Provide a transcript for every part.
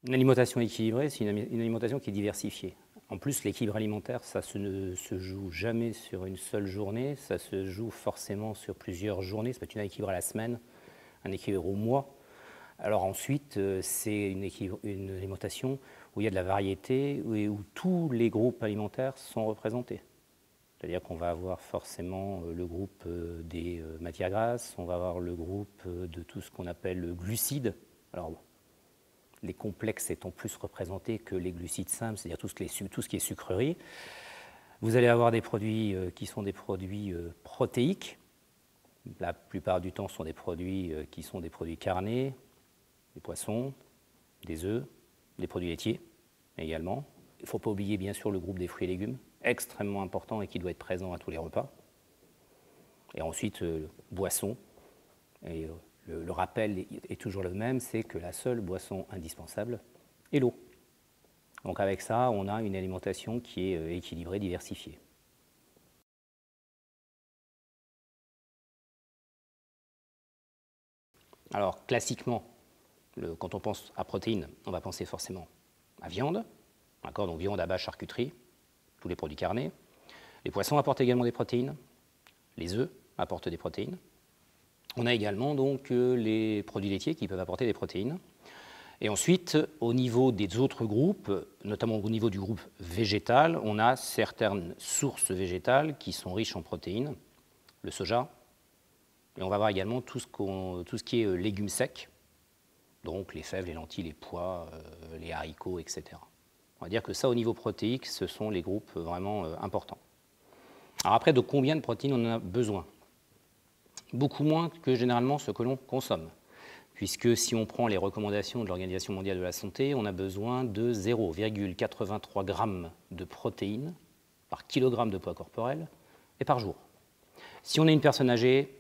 Une alimentation équilibrée, c'est une alimentation qui est diversifiée. En plus, l'équilibre alimentaire, ça ne se joue jamais sur une seule journée, ça se joue forcément sur plusieurs journées. Ça peut être un équilibre à la semaine, un équilibre au mois. Alors ensuite, c'est une alimentation où il y a de la variété, où tous les groupes alimentaires sont représentés. C'est-à-dire qu'on va avoir forcément le groupe des matières grasses, on va avoir le groupe de tout ce qu'on appelle le glucide. Alors, les complexes étant plus représentés que les glucides simples, c'est-à-dire tout ce qui est sucrerie. Vous allez avoir des produits qui sont des produits protéiques. La plupart du temps, ce sont des produits qui sont des produits carnés, des poissons, des œufs, des produits laitiers également. Il ne faut pas oublier bien sûr le groupe des fruits et légumes, extrêmement important et qui doit être présent à tous les repas. Et ensuite, boissons. Et le rappel est toujours le même, c'est que la seule boisson indispensable est l'eau. Donc avec ça, on a une alimentation qui est équilibrée, diversifiée. Alors classiquement, quand on pense à protéines, on va penser forcément à viande, d'accord, donc viande à base charcuterie, tous les produits carnés. Les poissons apportent également des protéines, les œufs apportent des protéines. On a également donc les produits laitiers qui peuvent apporter des protéines. Et ensuite, au niveau des autres groupes, notamment au niveau du groupe végétal, on a certaines sources végétales qui sont riches en protéines, le soja, et on va avoir également tout ce qui est légumes secs, donc les fèves, les lentilles, les pois, les haricots, etc. On va dire que ça, au niveau protéique, ce sont les groupes vraiment importants. Alors après, de combien de protéines on en a besoin? Beaucoup moins que généralement ce que l'on consomme, puisque si on prend les recommandations de l'Organisation mondiale de la santé, on a besoin de 0,83 g de protéines par kilogramme de poids corporel et par jour. Si on est une personne âgée,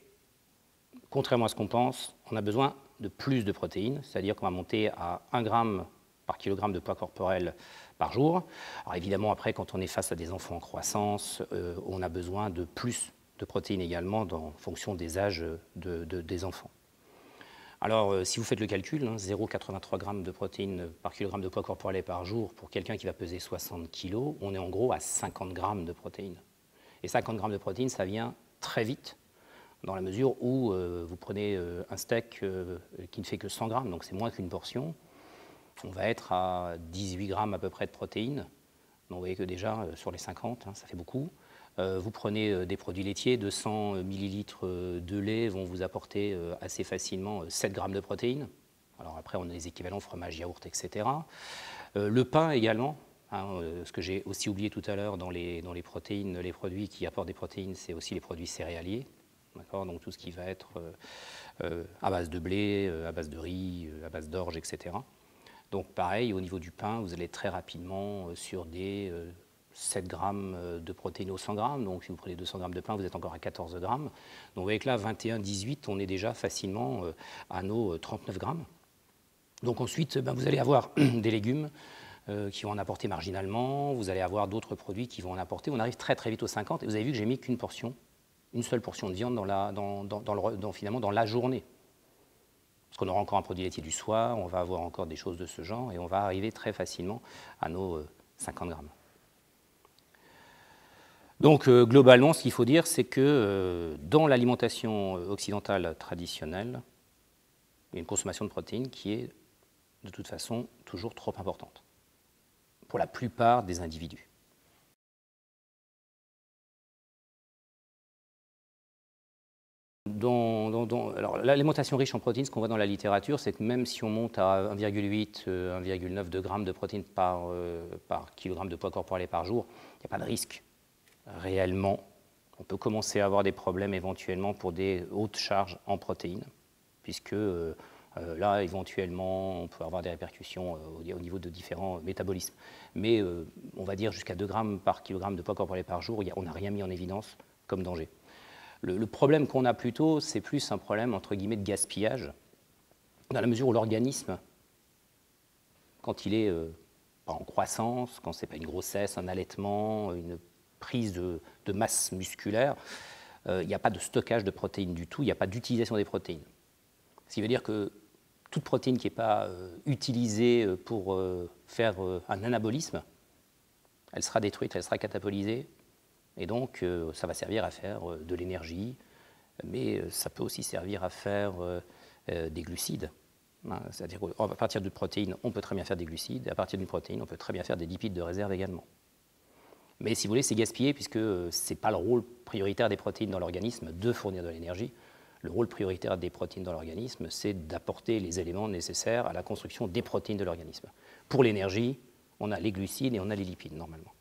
contrairement à ce qu'on pense, on a besoin de plus de protéines, c'est-à-dire qu'on va monter à 1 g par kilogramme de poids corporel par jour. Alors évidemment, après, quand on est face à des enfants en croissance, on a besoin de plus de protéines également en fonction des âges des enfants. Alors, si vous faites le calcul, 0,83 g de protéines par kilogramme de poids corporel par jour pour quelqu'un qui va peser 60 kg, on est en gros à 50 g de protéines. Et 50 g de protéines, ça vient très vite, dans la mesure où vous prenez un steak qui ne fait que 100 g, donc c'est moins qu'une portion. On va être à 18 g à peu près de protéines. Donc vous voyez que déjà, sur les 50, ça fait beaucoup. Vous prenez des produits laitiers, 200 ml de lait vont vous apporter assez facilement 7 g de protéines. Alors après, on a les équivalents fromage, yaourt, etc. Le pain également, ce que j'ai aussi oublié tout à l'heure dans les protéines, les produits qui apportent des protéines, c'est aussi les produits céréaliers. Donc tout ce qui va être à base de blé, à base de riz, à base d'orge, etc. Donc pareil, au niveau du pain, vous allez très rapidement sur des 7 grammes de protéines au 100 grammes. Donc si vous prenez 200 grammes de pain, vous êtes encore à 14 grammes. Donc avec là, 21, 18, on est déjà facilement à nos 39 grammes. Donc ensuite, vous allez avoir des légumes qui vont en apporter marginalement. Vous allez avoir d'autres produits qui vont en apporter. On arrive très très vite aux 50. Et vous avez vu que j'ai mis qu'une portion, une seule portion de viande finalement dans la journée. Parce qu'on aura encore un produit laitier du soir, on va avoir encore des choses de ce genre, et on va arriver très facilement à nos 50 grammes. Donc globalement, ce qu'il faut dire, c'est que dans l'alimentation occidentale traditionnelle, il y a une consommation de protéines qui est de toute façon toujours trop importante pour la plupart des individus. Alors, l'alimentation riche en protéines, ce qu'on voit dans la littérature, c'est que même si on monte à 1,8, 1,9 grammes de protéines par kilogramme de poids corporel par jour, il n'y a pas de risque réellement. On peut commencer à avoir des problèmes éventuellement pour des hautes charges en protéines, puisque là, éventuellement, on peut avoir des répercussions au niveau de différents métabolismes. Mais on va dire jusqu'à 2 grammes par kilogramme de poids corporel par jour, on n'a rien mis en évidence comme danger. Le problème qu'on a plutôt, c'est plus un problème, entre guillemets, de gaspillage, dans la mesure où l'organisme, quand il est pas en croissance, quand ce n'est pas une grossesse, un allaitement, une prise de masse musculaire, il n'y a pas de stockage de protéines du tout, il n'y a pas d'utilisation des protéines. Ce qui veut dire que toute protéine qui n'est pas utilisée pour faire un anabolisme, elle sera détruite, elle sera catabolisée, et donc ça va servir à faire de l'énergie, mais ça peut aussi servir à faire des glucides. Hein, c'est-à-dire qu'à partir d'une protéine, on peut très bien faire des glucides, et à partir d'une protéine, on peut très bien faire des lipides de réserve également. Mais si vous voulez, c'est gaspillé puisque ce n'est pas le rôle prioritaire des protéines dans l'organisme de fournir de l'énergie. Le rôle prioritaire des protéines dans l'organisme, c'est d'apporter les éléments nécessaires à la construction des protéines de l'organisme. Pour l'énergie, on a les glucides et on a les lipides normalement.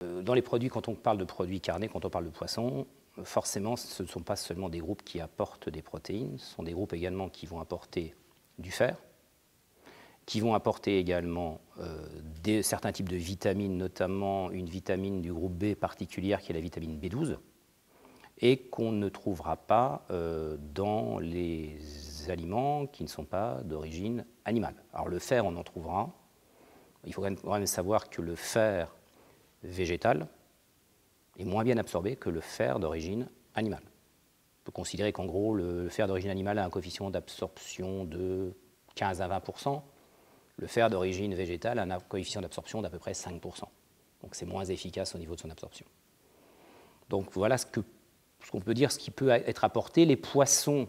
Dans les produits, quand on parle de produits carnés, quand on parle de poisson, forcément, ce ne sont pas seulement des groupes qui apportent des protéines, ce sont des groupes également qui vont apporter du fer, qui vont apporter également certains types de vitamines, notamment une vitamine du groupe B particulière qui est la vitamine B12, et qu'on ne trouvera pas dans les aliments qui ne sont pas d'origine animale. Alors le fer, on en trouvera. Il faut quand même savoir que le fer végétal est moins bien absorbé que le fer d'origine animale. On peut considérer qu'en gros, le fer d'origine animale a un coefficient d'absorption de 15 à 20%. Le fer d'origine végétale a un coefficient d'absorption d'à peu près 5%. Donc c'est moins efficace au niveau de son absorption. Donc voilà ce qu'on peut dire, ce qui peut être apporté. Les poissons,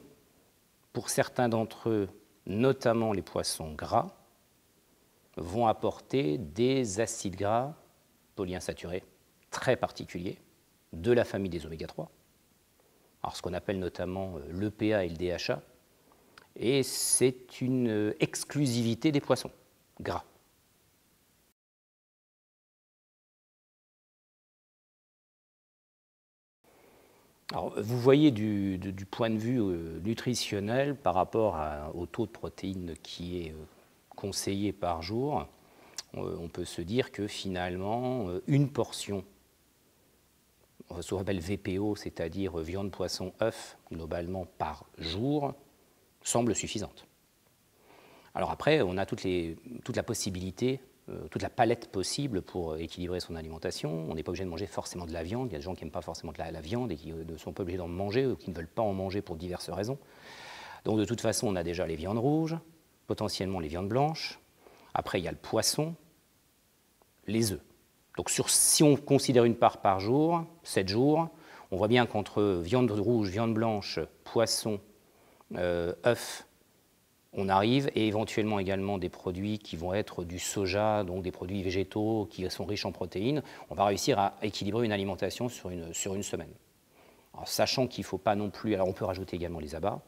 pour certains d'entre eux, notamment les poissons gras, vont apporter des acides gras polyinsaturés très particuliers de la famille des oméga-3. Alors ce qu'on appelle notamment l'EPA et le DHA, et c'est une exclusivité des poissons gras. Alors, vous voyez du point de vue nutritionnel par rapport au taux de protéines qui est conseillé par jour, on peut se dire que finalement, une portion, ce qu'on appelle VPO, c'est-à-dire viande, poisson, œuf, globalement par jour, semble suffisante. Alors après, on a toute la possibilité, toute la palette possible pour équilibrer son alimentation. On n'est pas obligé de manger forcément de la viande. Il y a des gens qui n'aiment pas forcément la viande et qui ne sont pas obligés d'en manger ou qui ne veulent pas en manger pour diverses raisons. Donc de toute façon, on a déjà les viandes rouges, potentiellement les viandes blanches. Après, il y a le poisson, les œufs. Donc si on considère une part par jour, 7 jours, on voit bien qu'entre viande rouge, viande blanche, poisson, œufs, on arrive, et éventuellement également des produits qui vont être du soja, donc des produits végétaux qui sont riches en protéines, on va réussir à équilibrer une alimentation sur une semaine. Alors, sachant qu'il ne faut pas non plus, alors on peut rajouter également les abats,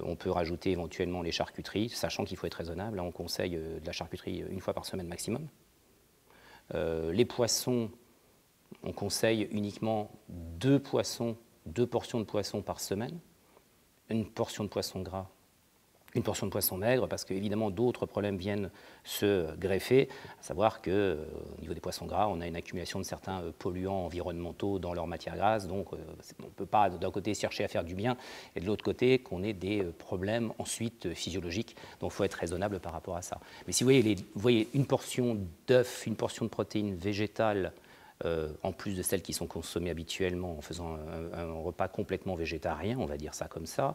on peut rajouter éventuellement les charcuteries, sachant qu'il faut être raisonnable, là on conseille de la charcuterie une fois par semaine maximum. Les poissons, on conseille uniquement 2 portions de poisson par semaine, une portion de poisson gras, une portion de poisson maigre, parce qu'évidemment d'autres problèmes viennent se greffer, à savoir qu'au niveau des poissons gras, on a une accumulation de certains polluants environnementaux dans leur matière grasse, donc on ne peut pas d'un côté chercher à faire du bien, et de l'autre côté qu'on ait des problèmes ensuite physiologiques, donc il faut être raisonnable par rapport à ça. Mais si vous voyez une portion d'œuf, une portion de protéines végétales, en plus de celles qui sont consommées habituellement en faisant un repas complètement végétarien, on va dire ça comme ça,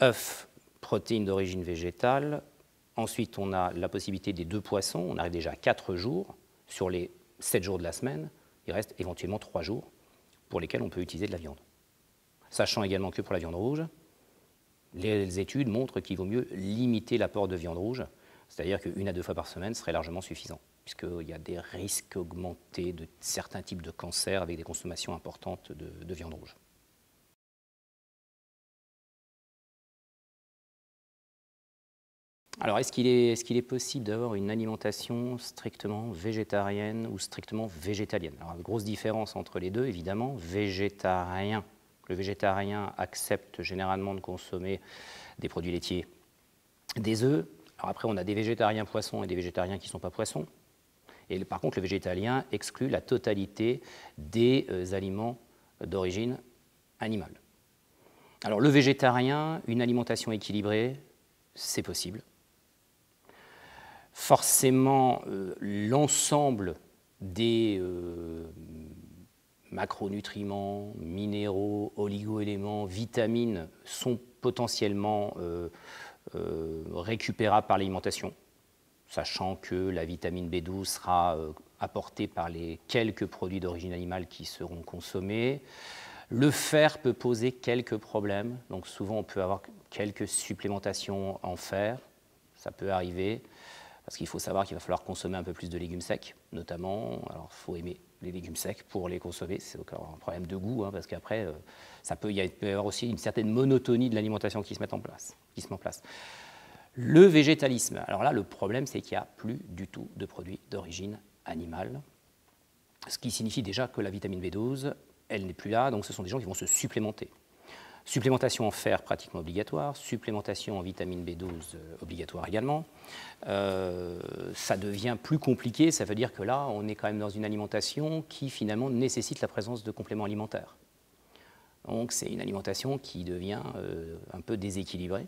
œufs, protéines d'origine végétale. Ensuite, on a la possibilité des 2 poissons. On arrive déjà à 4 jours sur les 7 jours de la semaine. Il reste éventuellement 3 jours pour lesquels on peut utiliser de la viande. Sachant également que pour la viande rouge, les études montrent qu'il vaut mieux limiter l'apport de viande rouge, c'est-à-dire qu'1 à 2 fois par semaine serait largement suffisant, puisqu'il y a des risques augmentés de certains types de cancers avec des consommations importantes de viande rouge. Alors, est-ce qu'il est possible d'avoir une alimentation strictement végétarienne ou strictement végétalienne? Alors, une grosse différence entre les deux, évidemment. Végétarien, le végétarien accepte généralement de consommer des produits laitiers, des œufs. Alors après, on a des végétariens poissons et des végétariens qui ne sont pas poissons. Et par contre, le végétalien exclut la totalité des aliments d'origine animale. Alors, le végétarien, une alimentation équilibrée, c'est possible. Forcément, l'ensemble des macronutriments, minéraux, oligo-éléments, vitamines sont potentiellement récupérables par l'alimentation, sachant que la vitamine B12 sera apportée par les quelques produits d'origine animale qui seront consommés. Le fer peut poser quelques problèmes, donc souvent on peut avoir quelques supplémentations en fer, ça peut arriver, parce qu'il faut savoir qu'il va falloir consommer un peu plus de légumes secs, notamment. Alors il faut aimer les légumes secs pour les consommer, c'est encore un problème de goût, parce qu'après il peut y avoir aussi une certaine monotonie de l'alimentation qui se met en place. Le végétalisme, alors là le problème c'est qu'il n'y a plus du tout de produits d'origine animale, ce qui signifie déjà que la vitamine B12, elle n'est plus là, donc ce sont des gens qui vont se supplémenter. Supplémentation en fer pratiquement obligatoire, supplémentation en vitamine B12 obligatoire également. Ça devient plus compliqué, ça veut dire que là, on est quand même dans une alimentation qui finalement nécessite la présence de compléments alimentaires. Donc c'est une alimentation qui devient un peu déséquilibrée,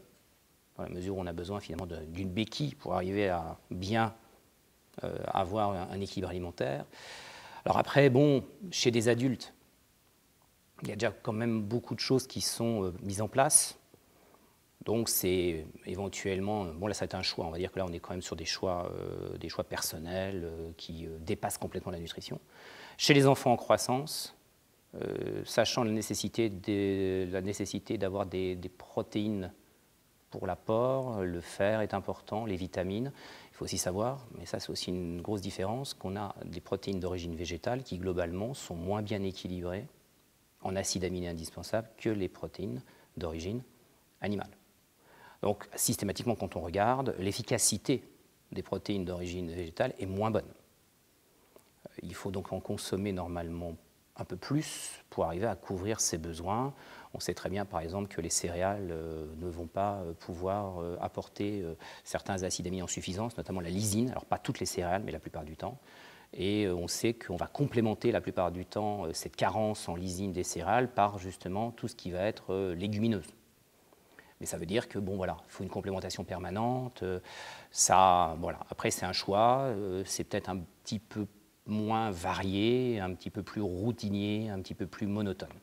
dans la mesure où on a besoin finalement d'une béquille pour arriver à bien avoir un équilibre alimentaire. Alors après, bon, chez des adultes, il y a déjà quand même beaucoup de choses qui sont mises en place. Donc c'est éventuellement, bon là ça va être un choix, on va dire que là on est quand même sur des choix personnels qui dépassent complètement la nutrition. Chez les enfants en croissance, sachant la nécessité d'avoir des protéines pour l'apport, le fer est important, les vitamines. Il faut aussi savoir, mais ça c'est aussi une grosse différence, qu'on a des protéines d'origine végétale qui globalement sont moins bien équilibrées en acides aminés indispensables que les protéines d'origine animale. Donc systématiquement, quand on regarde, l'efficacité des protéines d'origine végétale est moins bonne. Il faut donc en consommer normalement un peu plus pour arriver à couvrir ses besoins. On sait très bien par exemple que les céréales ne vont pas pouvoir apporter certains acides aminés en suffisance, notamment la lysine, alors pas toutes les céréales mais la plupart du temps. Et on sait qu'on va complémenter la plupart du temps cette carence en lysine des céréales par justement tout ce qui va être légumineuse. Mais ça veut dire que bon voilà, il faut une complémentation permanente. Voilà. Après c'est un choix, c'est peut-être un petit peu moins varié, un petit peu plus routinier, un petit peu plus monotone.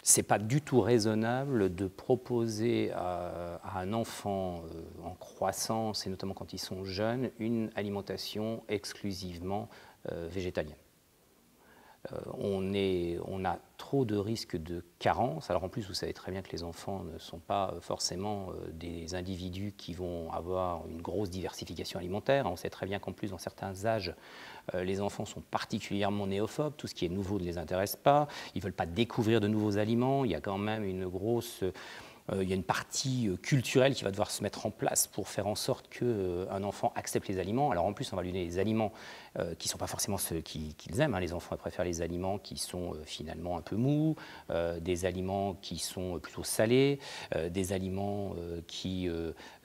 Ce n'est pas du tout raisonnable de proposer à un enfant en croissance, et notamment quand ils sont jeunes, une alimentation exclusivement végétalienne. On a trop de risques de carence. Alors en plus, vous savez très bien que les enfants ne sont pas forcément des individus qui vont avoir une grosse diversification alimentaire. On sait très bien qu'en plus, dans certains âges, les enfants sont particulièrement néophobes. Tout ce qui est nouveau ne les intéresse pas. Ils ne veulent pas découvrir de nouveaux aliments. Il y a quand même une grosse... il y a une partie culturelle qui va devoir se mettre en place pour faire en sorte qu'un enfant accepte les aliments. Alors en plus, on va lui donner des aliments qui ne sont pas forcément ceux qu'ils aiment. Les enfants préfèrent les aliments qui sont finalement un peu mous, des aliments qui sont plutôt salés, des aliments qui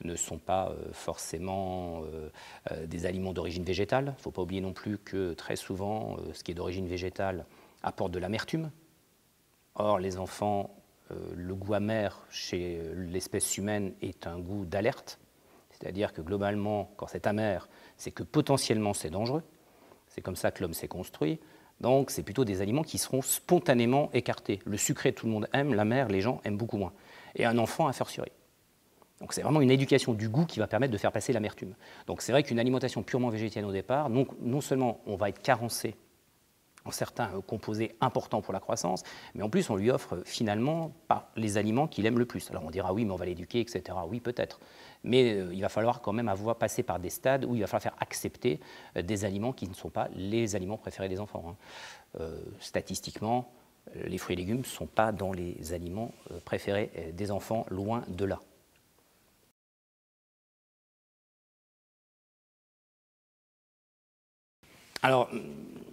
ne sont pas forcément des aliments d'origine végétale. Il ne faut pas oublier non plus que très souvent, ce qui est d'origine végétale apporte de l'amertume. Or, les enfants... le goût amer chez l'espèce humaine est un goût d'alerte, c'est-à-dire que globalement, quand c'est amer, c'est que potentiellement c'est dangereux. C'est comme ça que l'homme s'est construit. Donc c'est plutôt des aliments qui seront spontanément écartés. Le sucré, tout le monde aime, l'amer, les gens aiment beaucoup moins. Et un enfant, a fortiori. Donc c'est vraiment une éducation du goût qui va permettre de faire passer l'amertume. Donc c'est vrai qu'une alimentation purement végétalienne au départ, non seulement on va être carencé en certains composés importants pour la croissance, mais en plus on lui offre finalement pas les aliments qu'il aime le plus. Alors on dira oui, mais on va l'éduquer, etc. Oui, peut-être. Mais il va falloir quand même passer par des stades où il va falloir faire accepter des aliments qui ne sont pas les aliments préférés des enfants. Statistiquement, les fruits et légumes ne sont pas dans les aliments préférés des enfants, loin de là. Alors,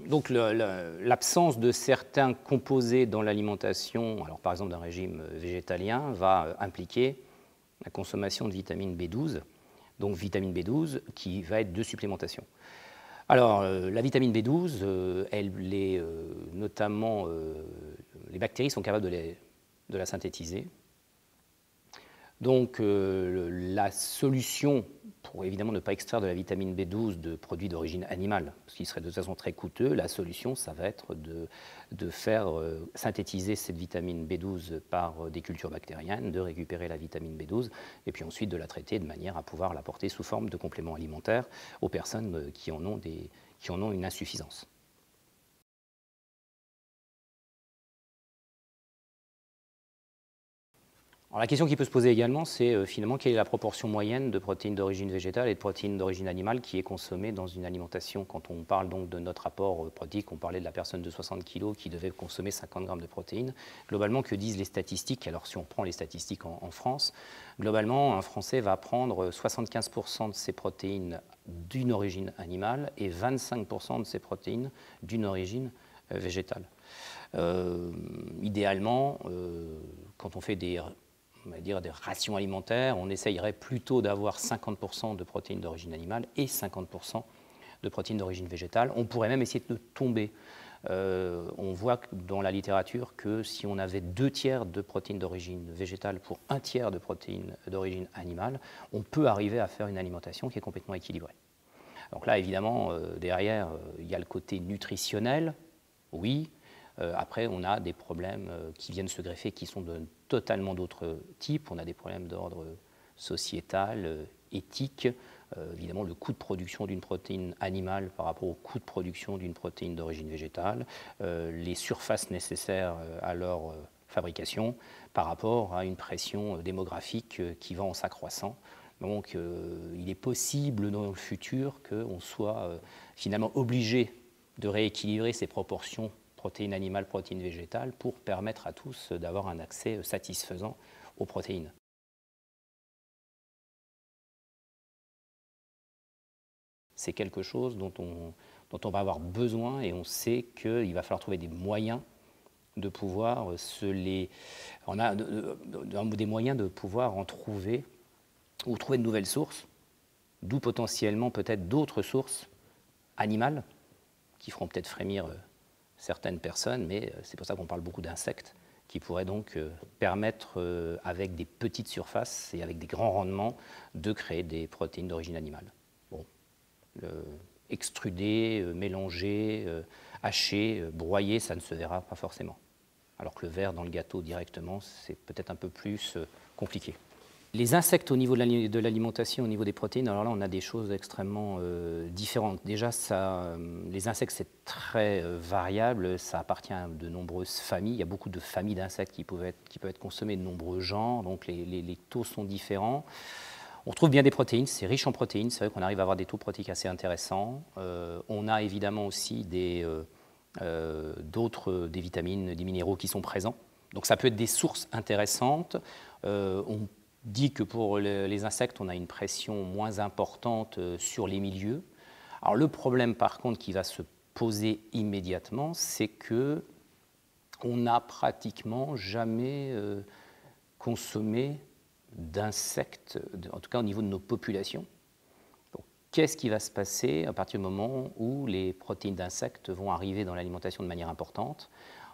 donc l'absence de certains composés dans l'alimentation, alors par exemple d'un régime végétalien, va impliquer la consommation de vitamine B12, donc vitamine B12 qui va être de supplémentation. Alors la vitamine B12, notamment les bactéries sont capables de la synthétiser. Donc la solution pour évidemment ne pas extraire de la vitamine B12 de produits d'origine animale, ce qui serait de toute façon très coûteux, la solution, ça va être de faire synthétiser cette vitamine B12 par des cultures bactériennes, de récupérer la vitamine B12 et puis ensuite de la traiter de manière à pouvoir l'apporter sous forme de compléments alimentaires aux personnes qui en ont une insuffisance. Alors la question qui peut se poser également, c'est finalement quelle est la proportion moyenne de protéines d'origine végétale et de protéines d'origine animale qui est consommée dans une alimentation. Quand on parle donc de notre apport protéique, on parlait de la personne de 60 kg qui devait consommer 50 grammes de protéines. Globalement, que disent les statistiques? Alors si on prend les statistiques en France, globalement, un Français va prendre 75% de ses protéines d'une origine animale et 25% de ses protéines d'une origine végétale. Idéalement, quand on fait on va dire des rations alimentaires, on essayerait plutôt d'avoir 50% de protéines d'origine animale et 50% de protéines d'origine végétale. On pourrait même essayer de tomber. On voit dans la littérature que si on avait 2/3 de protéines d'origine végétale pour 1/3 de protéines d'origine animale, on peut arriver à faire une alimentation qui est complètement équilibrée. Donc là, évidemment, derrière, il y a le côté nutritionnel, oui. Après, on a des problèmes qui viennent se greffer qui sont de totalement d'autres types. On a des problèmes d'ordre sociétal, éthique. Évidemment, le coût de production d'une protéine animale par rapport au coût de production d'une protéine d'origine végétale, les surfaces nécessaires à leur fabrication par rapport à une pression démographique qui va en s'accroissant. Donc, il est possible dans le futur qu'on soit finalement obligé de rééquilibrer ces proportions protéines animales, protéines végétales, pour permettre à tous d'avoir un accès satisfaisant aux protéines. C'est quelque chose dont on va avoir besoin et on sait qu'il va falloir trouver des moyens de pouvoir on a des moyens de pouvoir en trouver ou trouver de nouvelles sources, d'où potentiellement peut-être d'autres sources animales qui feront peut-être frémir certaines personnes, mais c'est pour ça qu'on parle beaucoup d'insectes, qui pourraient donc permettre, avec des petites surfaces et avec des grands rendements, de créer des protéines d'origine animale. Bon, extruder, mélanger, hacher, broyer, ça ne se verra pas forcément. Alors que le verre dans le gâteau directement, c'est peut-être un peu plus compliqué. Les insectes au niveau de l'alimentation, au niveau des protéines, alors là on a des choses extrêmement différentes. Déjà, les insectes c'est très variable, ça appartient à de nombreuses familles. Il y a beaucoup de familles d'insectes qui peuvent être consommées, de nombreux genres, donc les taux sont différents. On retrouve bien des protéines, c'est riche en protéines, c'est vrai qu'on arrive à avoir des taux protéiques assez intéressants. On a évidemment aussi des vitamines, des minéraux qui sont présents. Donc ça peut être des sources intéressantes. On dit que pour les insectes, on a une pression moins importante sur les milieux. Alors le problème par contre qui va se poser immédiatement, c'est que on n'a pratiquement jamais consommé d'insectes, en tout cas au niveau de nos populations. Qu'est-ce qui va se passer à partir du moment où les protéines d'insectes vont arriver dans l'alimentation de manière importante?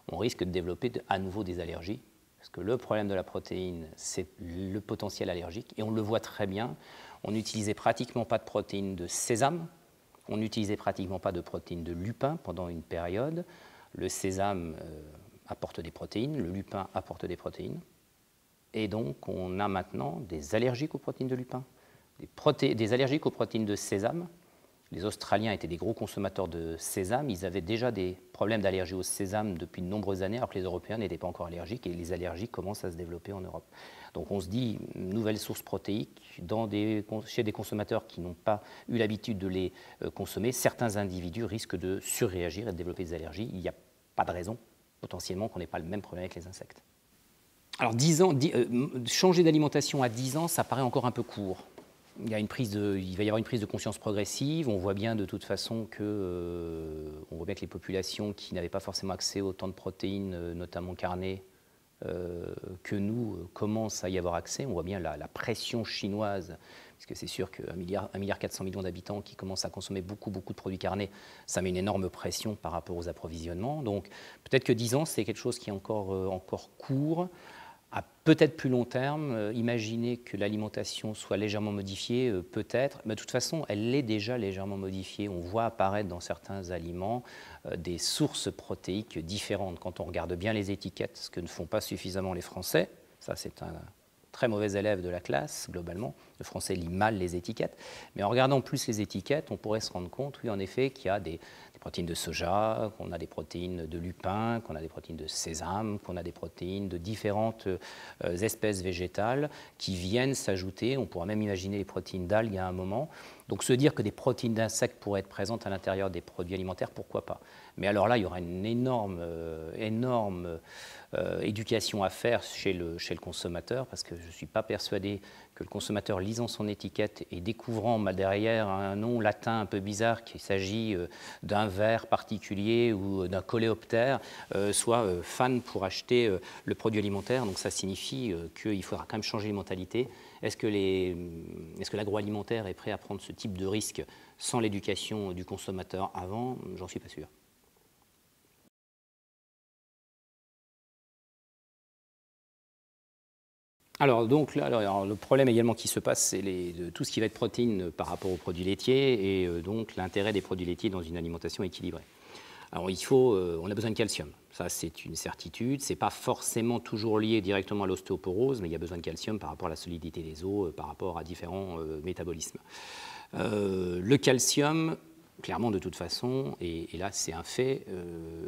On risque de développer à nouveau des allergies. Parce que le problème de la protéine, c'est le potentiel allergique. Et on le voit très bien. On n'utilisait pratiquement pas de protéines de sésame. On n'utilisait pratiquement pas de protéines de lupin pendant une période. Le sésame apporte des protéines, le lupin apporte des protéines. Et donc, on a maintenant des allergiques aux protéines de lupin, des allergiques aux protéines de sésame. Les Australiens étaient des gros consommateurs de sésame. Ils avaient déjà des problèmes d'allergie au sésame depuis de nombreuses années, alors que les Européens n'étaient pas encore allergiques, et les allergies commencent à se développer en Europe. Donc on se dit, une nouvelle source protéique chez des consommateurs qui n'ont pas eu l'habitude de les consommer, certains individus risquent de surréagir et de développer des allergies. Il n'y a pas de raison, potentiellement, qu'on n'ait pas le même problème avec les insectes. Alors 10 ans, changer d'alimentation à 10 ans, ça paraît encore un peu court. Il va y avoir une prise de conscience progressive. On voit bien de toute façon que les populations qui n'avaient pas forcément accès à autant de protéines, notamment carnées, que nous, commencent à y avoir accès. On voit bien la pression chinoise, parce que c'est sûr qu'un milliard 400 millions d'habitants qui commencent à consommer beaucoup de produits carnés, ça met une énorme pression par rapport aux approvisionnements. Donc peut-être que 10 ans, c'est quelque chose qui est encore court. À peut-être plus long terme, imaginer que l'alimentation soit légèrement modifiée, peut-être, mais de toute façon, elle l'est déjà légèrement modifiée. On voit apparaître dans certains aliments des sources protéiques différentes. Quand on regarde bien les étiquettes, ce que ne font pas suffisamment les Français, ça c'est un très mauvais élève de la classe, globalement. Le Français lit mal les étiquettes. Mais en regardant plus les étiquettes, on pourrait se rendre compte, oui, en effet, qu'il y a des protéines de soja, qu'on a des protéines de lupin, qu'on a des protéines de sésame, qu'on a des protéines de différentes espèces végétales qui viennent s'ajouter. On pourra même imaginer les protéines d'algues à un moment. Donc se dire que des protéines d'insectes pourraient être présentes à l'intérieur des produits alimentaires, pourquoi pas? Mais alors là, il y aura une énorme éducation à faire chez le consommateur, parce que je ne suis pas persuadé que le consommateur, lisant son étiquette et découvrant derrière un nom latin un peu bizarre qu'il s'agit d'un ver particulier ou d'un coléoptère, soit fan pour acheter le produit alimentaire. Donc ça signifie qu'il faudra quand même changer les mentalités. Est-ce que l'agroalimentaire est prêt à prendre ce type de risque sans l'éducation du consommateur avant? J'en suis pas sûr. Alors, donc, là, alors, le problème également qui se passe, c'est tout ce qui va être protéines par rapport aux produits laitiers et donc l'intérêt des produits laitiers dans une alimentation équilibrée. Alors, on a besoin de calcium, ça c'est une certitude. Ce n'est pas forcément toujours lié directement à l'ostéoporose, mais il y a besoin de calcium par rapport à la solidité des os, par rapport à différents métabolismes. Le calcium, clairement de toute façon, et là c'est un fait,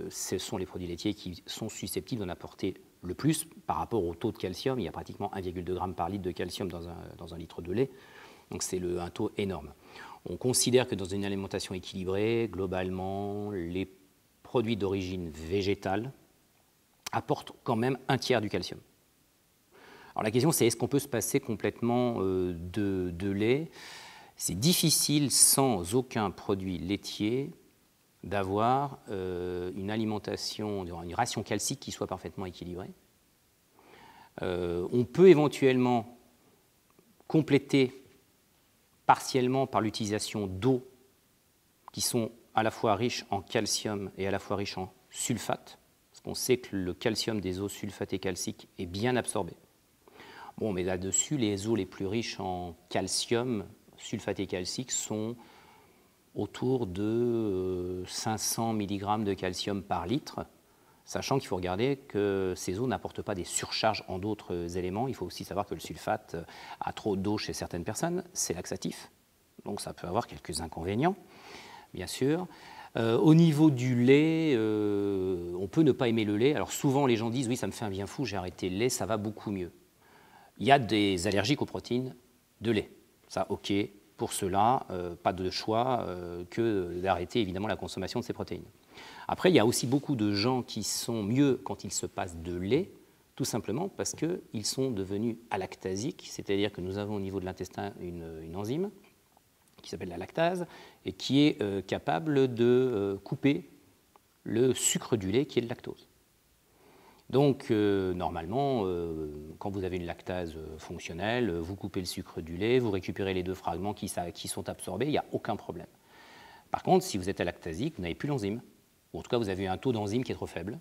ce sont les produits laitiers qui sont susceptibles d'en apporter le plus par rapport au taux de calcium. Il y a pratiquement 1,2 g par litre de calcium dans un litre de lait, donc c'est un taux énorme. On considère que dans une alimentation équilibrée, globalement, les produits d'origine végétale apportent quand même un tiers du calcium. Alors la question c'est est-ce qu'on peut se passer complètement de lait? C'est difficile sans aucun produit laitier d'avoir une alimentation, une ration calcique qui soit parfaitement équilibrée. On peut éventuellement compléter partiellement par l'utilisation d'eau qui sont à la fois riches en calcium et à la fois riches en sulfate, parce qu'on sait que le calcium des eaux sulfatées calciques est bien absorbé. Bon, mais là-dessus, les eaux les plus riches en calcium, sulfaté calcique, sont autour de 500 mg de calcium par litre, sachant qu'il faut regarder que ces eaux n'apportent pas des surcharges en d'autres éléments. Il faut aussi savoir que le sulfate a trop d'eau chez certaines personnes, c'est laxatif, donc ça peut avoir quelques inconvénients, bien sûr. Au niveau du lait, on peut ne pas aimer le lait. Alors souvent les gens disent « oui, ça me fait un bien fou, j'ai arrêté le lait, ça va beaucoup mieux ». Il y a des allergiques aux protéines de lait, ça ok. Pour cela, pas de choix que d'arrêter évidemment la consommation de ces protéines. Après, il y a aussi beaucoup de gens qui sont mieux quand ils se passent de lait, tout simplement parce qu'ils sont devenus alactasiques, c'est-à-dire que nous avons au niveau de l'intestin une enzyme qui s'appelle la lactase et qui est capable de couper le sucre du lait qui est le lactose. Donc, normalement, quand vous avez une lactase fonctionnelle, vous coupez le sucre du lait, vous récupérez les deux fragments qui sont absorbés, il n'y a aucun problème. Par contre, si vous êtes alactasique, vous n'avez plus l'enzyme, ou en tout cas, vous avez un taux d'enzyme qui est trop faible.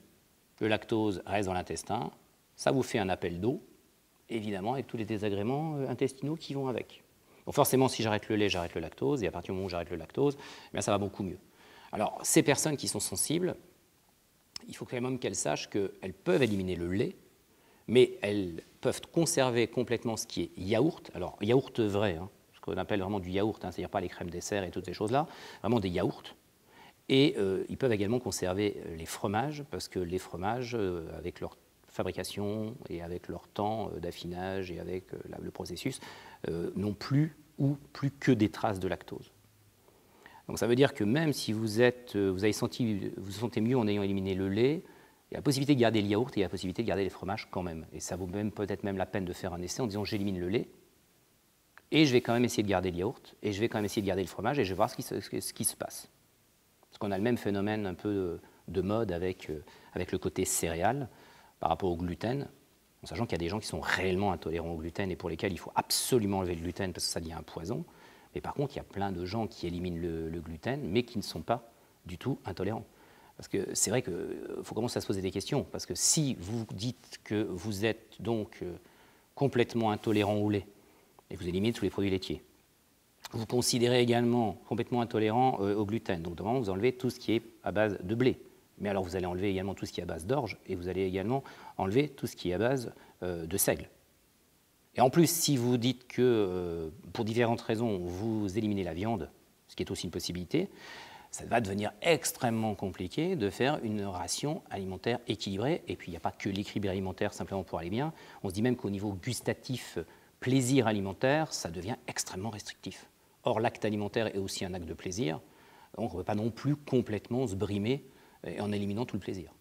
Le lactose reste dans l'intestin, ça vous fait un appel d'eau, évidemment, avec tous les désagréments intestinaux qui vont avec. Donc forcément, si j'arrête le lait, j'arrête le lactose, et à partir du moment où j'arrête le lactose, eh bien, ça va beaucoup mieux. Alors, ces personnes qui sont sensibles, il faut quand même qu'elles sachent qu'elles peuvent éliminer le lait, mais elles peuvent conserver complètement ce qui est yaourt. Alors, yaourt vrai, hein, ce qu'on appelle vraiment du yaourt, hein, c'est-à-dire pas les crèmes dessert et toutes ces choses-là, vraiment des yaourts. Et ils peuvent également conserver les fromages, parce que les fromages, avec leur fabrication et avec leur temps d'affinage et avec le processus, n'ont plus ou plus que des traces de lactose. Donc ça veut dire que même si vous vous sentez mieux en ayant éliminé le lait, il y a la possibilité de garder le yaourt et il y a la possibilité de garder les fromages quand même. Et ça vaut peut-être même la peine de faire un essai en disant j'élimine le lait et je vais quand même essayer de garder le yaourt et je vais quand même essayer de garder le fromage et je vais voir ce qui se passe. Parce qu'on a le même phénomène un peu de mode avec le côté céréales par rapport au gluten, en sachant qu'il y a des gens qui sont réellement intolérants au gluten et pour lesquels il faut absolument enlever le gluten parce que ça devient un poison. Mais par contre, il y a plein de gens qui éliminent le gluten, mais qui ne sont pas du tout intolérants. Parce que c'est vrai qu'il faut commencer à se poser des questions. Parce que si vous dites que vous êtes donc complètement intolérant au lait, et vous éliminez tous les produits laitiers, vous considérez également complètement intolérant au gluten. Donc, normalement, vous enlevez tout ce qui est à base de blé. Mais alors, vous allez enlever également tout ce qui est à base d'orge et vous allez également enlever tout ce qui est à base de seigle. Et en plus, si vous dites que, pour différentes raisons, vous éliminez la viande, ce qui est aussi une possibilité, ça va devenir extrêmement compliqué de faire une ration alimentaire équilibrée. Et puis, il n'y a pas que l'équilibre alimentaire simplement pour aller bien. On se dit même qu'au niveau gustatif, plaisir alimentaire, ça devient extrêmement restrictif. Or, l'acte alimentaire est aussi un acte de plaisir. Donc, on ne peut pas non plus complètement se brimer en éliminant tout le plaisir.